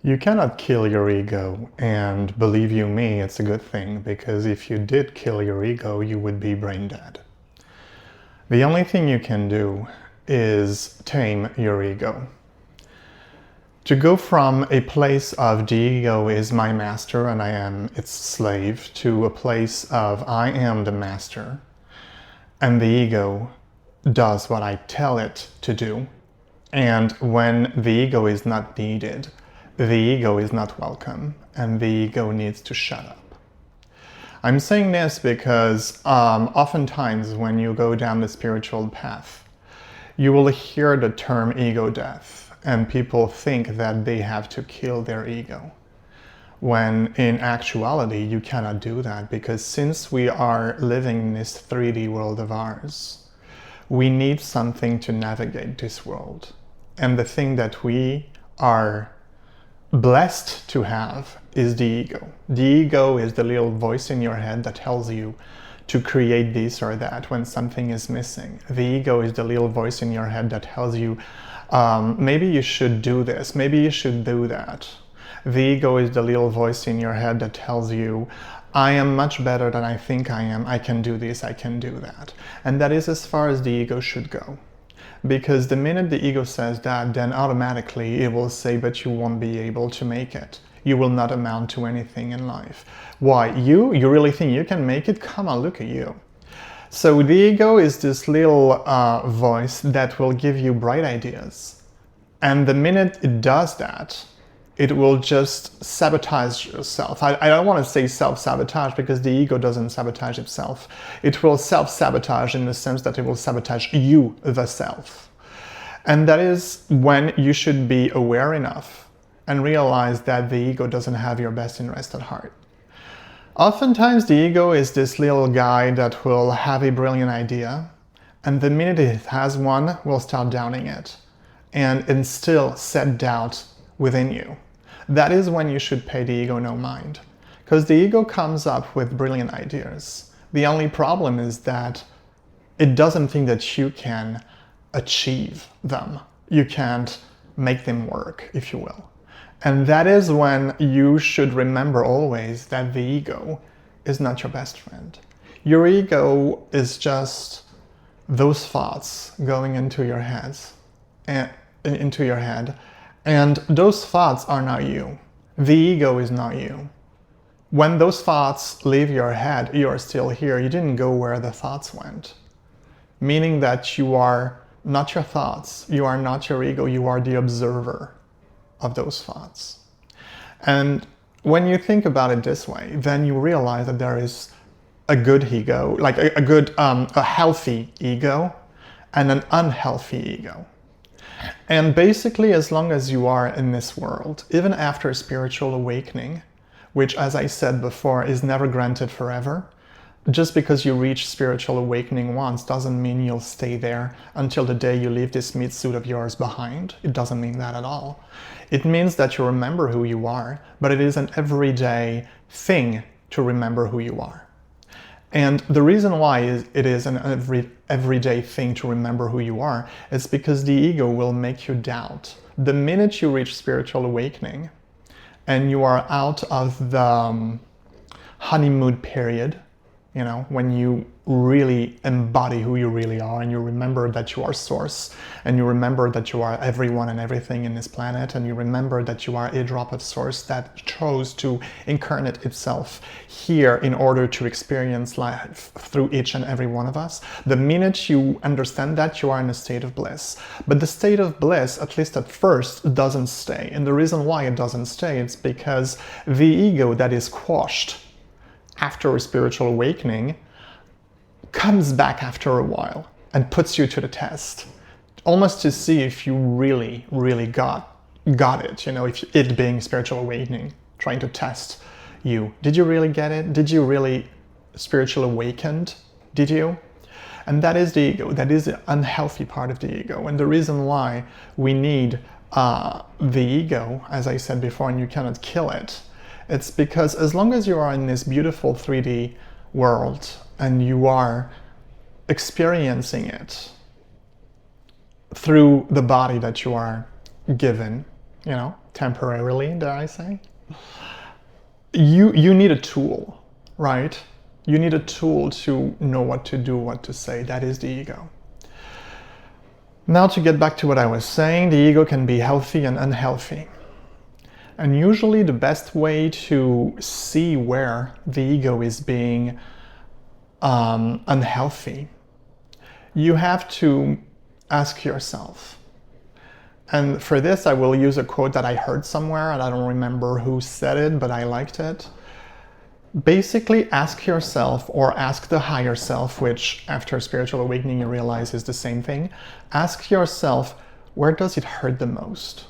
You cannot kill your ego, and believe you me, it's a good thing, because if you did kill your ego, you would be brain dead. The only thing you can do is tame your ego. To go from a place of the ego is my master and I am its slave to a place of I am the master and the ego does what I tell it to do. And when the ego is not needed, the ego is not welcome and the ego needs to shut up. I'm saying this because oftentimes when you go down the spiritual path, you will hear the term ego death and people think that they have to kill their ego. When in actuality, you cannot do that because since we are living in this 3D world of ours, we need something to navigate this world. And the thing that we are blessed to have is the ego. The ego is the little voice in your head that tells you to create this or that when something is missing. The ego is the little voice in your head that tells you maybe you should do this, maybe you should do that. The ego is the little voice in your head that tells you, I am much better than I think I am, I can do this, I can do that. And that is as far as the ego should go. Because the minute the ego says that, then automatically it will say, but you won't be able to make it. You will not amount to anything in life. Why? You really think you can make it? Come on, look at you. So the ego is this little voice that will give you bright ideas. And the minute it does that, it will just sabotage yourself. I don't want to say self-sabotage because the ego doesn't sabotage itself. It will self-sabotage in the sense that it will sabotage you, the self. And that is when you should be aware enough and realize that the ego doesn't have your best interest at heart. Oftentimes the ego is this little guy that will have a brilliant idea, and the minute it has one, will start doubting it and instill set doubt within you. That is when you should pay the ego no mind. Because the ego comes up with brilliant ideas. The only problem is that it doesn't think that you can achieve them. You can't make them work, if you will. And that is when you should remember always that the ego is not your best friend. Your ego is just those thoughts going into your heads and into your head. And those thoughts are not you. The ego is not you. When those thoughts leave your head, you are still here. You didn't go where the thoughts went. Meaning that you are not your thoughts. You are not your ego. You are the observer of those thoughts. And when you think about it this way, then you realize that there is a good ego, like a healthy ego and an unhealthy ego. And basically, as long as you are in this world, even after spiritual awakening, which, as I said before, is never granted forever, just because you reach spiritual awakening once doesn't mean you'll stay there until the day you leave this meat suit of yours behind. It doesn't mean that at all. It means that you remember who you are, but it is an everyday thing to remember who you are. And the reason why it is an everyday thing to remember who you are is because the ego will make you doubt. The minute you reach spiritual awakening and you are out of the honeymoon period, you know, when you really embody who you really are and you remember that you are source and you remember that you are everyone and everything in this planet and you remember that you are a drop of source that chose to incarnate itself here in order to experience life through each and every one of us. The minute you understand that, you are in a state of bliss. But the state of bliss, at least at first, doesn't stay. And the reason why it doesn't stay is because the ego that is quashed after a spiritual awakening comes back after a while and puts you to the test, almost to see if you really got it, you know, if it being spiritual awakening, trying to test you. Did you really get it? Did you really spiritual awakened? Did you? And that is the ego. That is the unhealthy part of the ego. And the reason why we need the ego, as I said before, and you cannot kill it, it's because as long as you are in this beautiful 3D world and you are experiencing it through the body that you are given, temporarily, dare I say. You need a tool, right? You need a tool to know what to do, what to say. That is the ego. Now to get back to what I was saying, the ego can be healthy and unhealthy. And usually the best way to see where the ego is being unhealthy, you have to ask yourself. And for this, I will use a quote that I heard somewhere, and I don't remember who said it, but I liked it. Basically, ask yourself, or ask the higher self, which after spiritual awakening you realize is the same thing. Ask yourself, where does it hurt the most?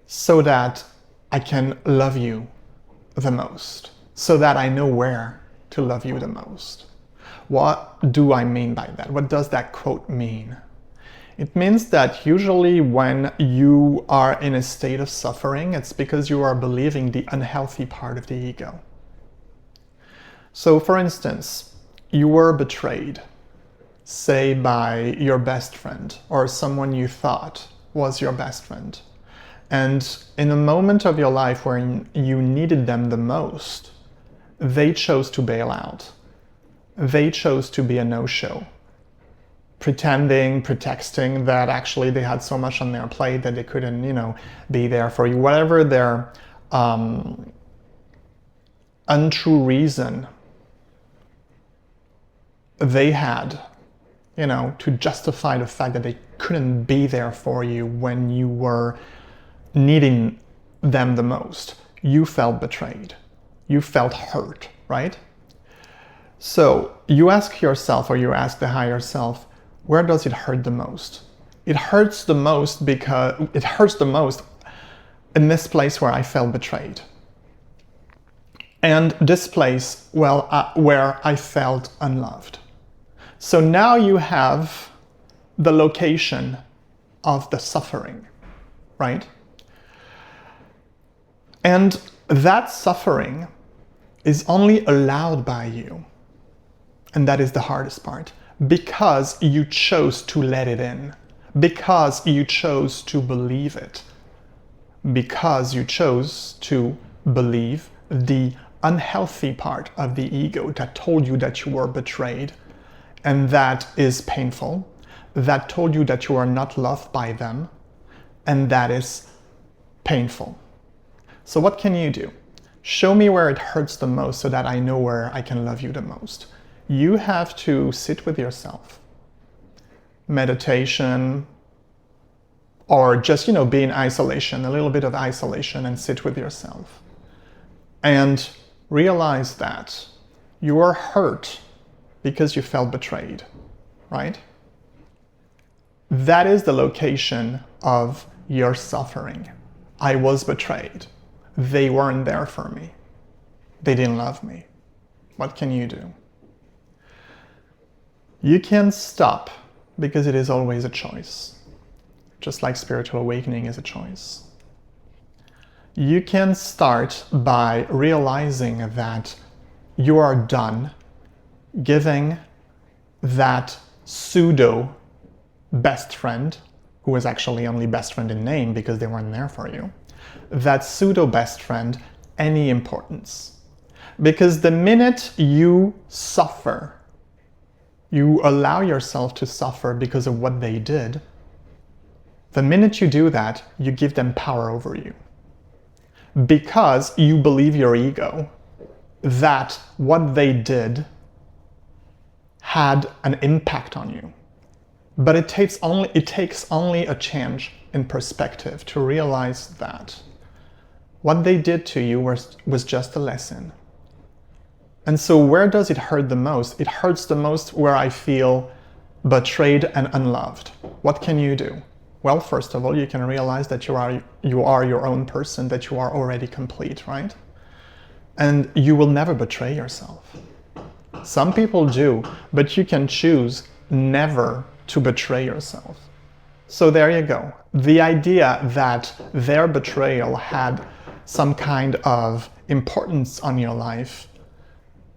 So that I can love you the most. So that I know where to love you the most. What do I mean by that? What does that quote mean? It means that usually when you are in a state of suffering, it's because you are believing the unhealthy part of the ego. So for instance, you were betrayed, say by your best friend or someone you thought was your best friend. And in a moment of your life where you needed them the most, they chose to bail out. They chose to be a no-show. Pretexting that actually they had so much on their plate that they couldn't, be there for you. Whatever their untrue reason they had, to justify the fact that they couldn't be there for you when you were needing them the most. You felt betrayed. You felt hurt, right? So you ask yourself, or you ask the higher self, where does it hurt the most? It hurts the most in this place where I felt betrayed. And this place, where I felt unloved. So now you have the location of the suffering, right? And that suffering is only allowed by you. And that is the hardest part. Because you chose to let it in. Because you chose to believe it. Because you chose to believe the unhealthy part of the ego that told you that you were betrayed. And that is painful. That told you that you are not loved by them. And that is painful. So what can you do? Show me where it hurts the most so that I know where I can love you the most. You have to sit with yourself. Meditation, or just, be in isolation, a little bit of isolation, and sit with yourself. And realize that you are hurt because you felt betrayed, right? That is the location of your suffering. I was betrayed. They weren't there for me. They didn't love me. What can you do? You can stop, because it is always a choice. Just like spiritual awakening is a choice. You can start by realizing that you are done giving that pseudo best friend, who was actually only best friend in name because they weren't there for you, that pseudo best friend any importance. Because the minute you suffer, you allow yourself to suffer because of what they did, the minute you do that, you give them power over you. Because you believe your ego that what they did had an impact on you. But it takes only a change in perspective to realize that what they did to you was just a lesson. And so where does it hurt the most? It hurts the most where I feel betrayed and unloved. What can you do? Well, first of all, you can realize that you are your own person, that you are already complete, right? And you will never betray yourself. Some people do, but you can choose never to betray yourself. So there you go. The idea that their betrayal had some kind of importance on your life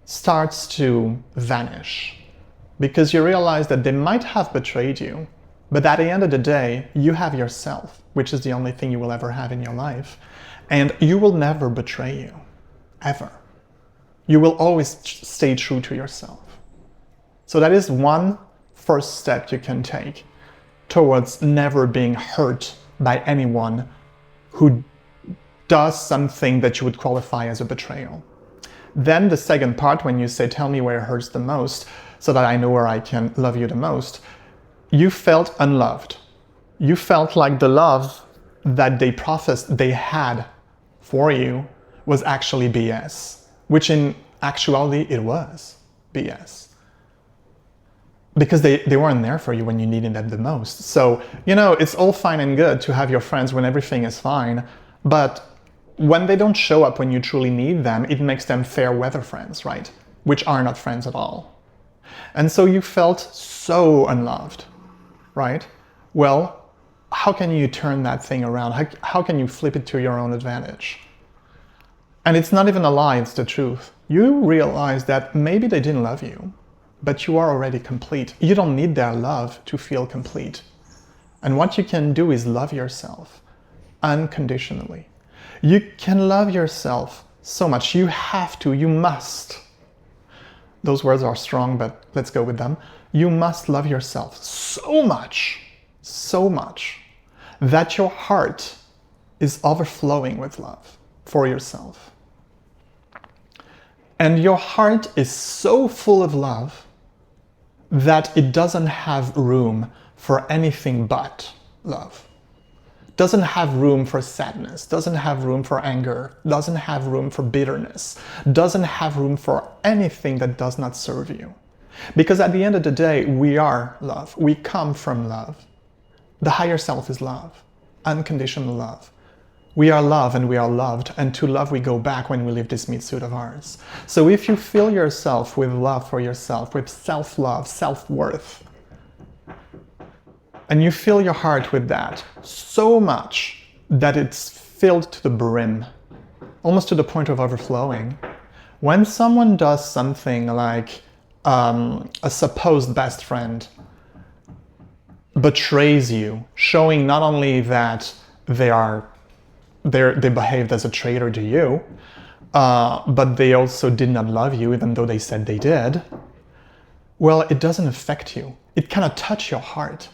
starts to vanish, because you realize that they might have betrayed you, But at the end of the day, you have yourself, which is the only thing you will ever have in your life. And you will never betray you, ever. You will always stay true to yourself. So that is one first step you can take towards never being hurt by anyone who does something that you would qualify as a betrayal. Then the second part, when you say, tell me where it hurts the most so that I know where I can love you the most, you felt unloved. You felt like the love that they professed they had for you was actually BS, which in actuality it was BS. Because they weren't there for you when you needed them the most. So, it's all fine and good to have your friends when everything is fine, but when they don't show up when you truly need them, it makes them fair weather friends, right? Which are not friends at all. And so you felt so unloved, right? Well, how can you turn that thing around? How can you flip it to your own advantage? And it's not even a lie, it's the truth. You realize that maybe they didn't love you, but you are already complete. You don't need their love to feel complete. And what you can do is love yourself unconditionally. You can love yourself so much. You have to, you must. Those words are strong, but let's go with them. You must love yourself so much that your heart is overflowing with love for yourself. And your heart is so full of love that it doesn't have room for anything but love. Doesn't have room for sadness, doesn't have room for anger, doesn't have room for bitterness, doesn't have room for anything that does not serve you. Because at the end of the day, we are love. We come from love. The higher self is love, unconditional love. We are love and we are loved, and to love we go back when we leave this meat suit of ours. So if you fill yourself with love for yourself, with self-love, self-worth, and you fill your heart with that so much that it's filled to the brim, almost to the point of overflowing, when someone does something like a supposed best friend betrays you, showing not only that they behaved as a traitor to you, but they also did not love you even though they said they did, well, it doesn't affect you. It cannot touch your heart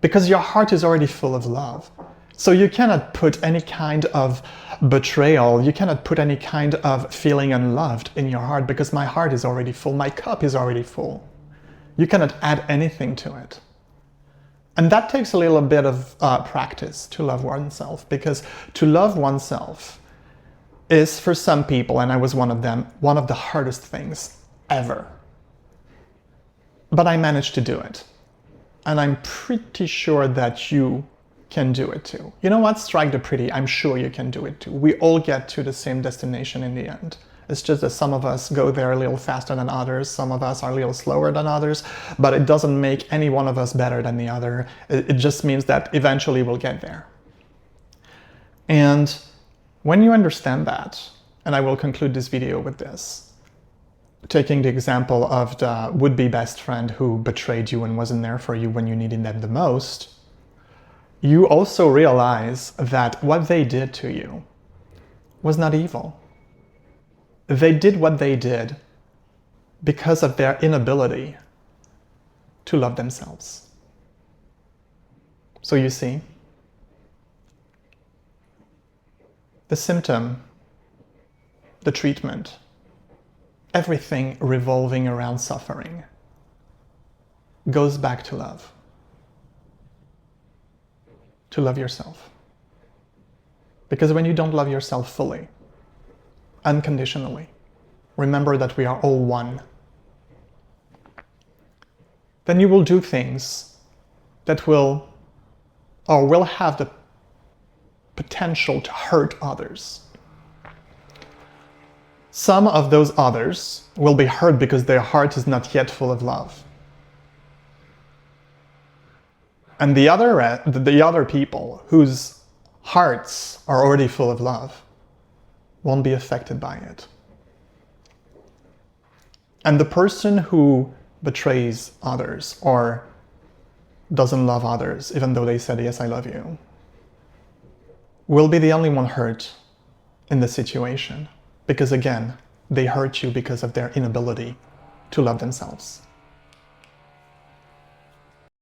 because your heart is already full of love. So you cannot put any kind of betrayal, you cannot put any kind of feeling unloved in your heart because my heart is already full, my cup is already full. You cannot add anything to it. And that takes a little bit of practice to love oneself, because to love oneself is, for some people, and I was one of them, one of the hardest things ever. But I managed to do it. And I'm pretty sure that you can do it too. You know what? Strike the pretty. I'm sure you can do it too. We all get to the same destination in the end. It's just that some of us go there a little faster than others, some of us are a little slower than others, but it doesn't make any one of us better than the other. It just means that eventually we'll get there. And when you understand that, and I will conclude this video with this, taking the example of the would-be best friend who betrayed you and wasn't there for you when you needed them the most, you also realize that what they did to you was not evil. They did what they did because of their inability to love themselves. So you see, the symptom, the treatment, everything revolving around suffering goes back to love. To love yourself. Because when you don't love yourself fully, unconditionally, remember that we are all one, then you will do things that will have the potential to hurt others. Some of those others will be hurt because their heart is not yet full of love. And the other people whose hearts are already full of love won't be affected by it. And the person who betrays others or doesn't love others, even though they said, yes, I love you, will be the only one hurt in the situation. Because again, they hurt you because of their inability to love themselves.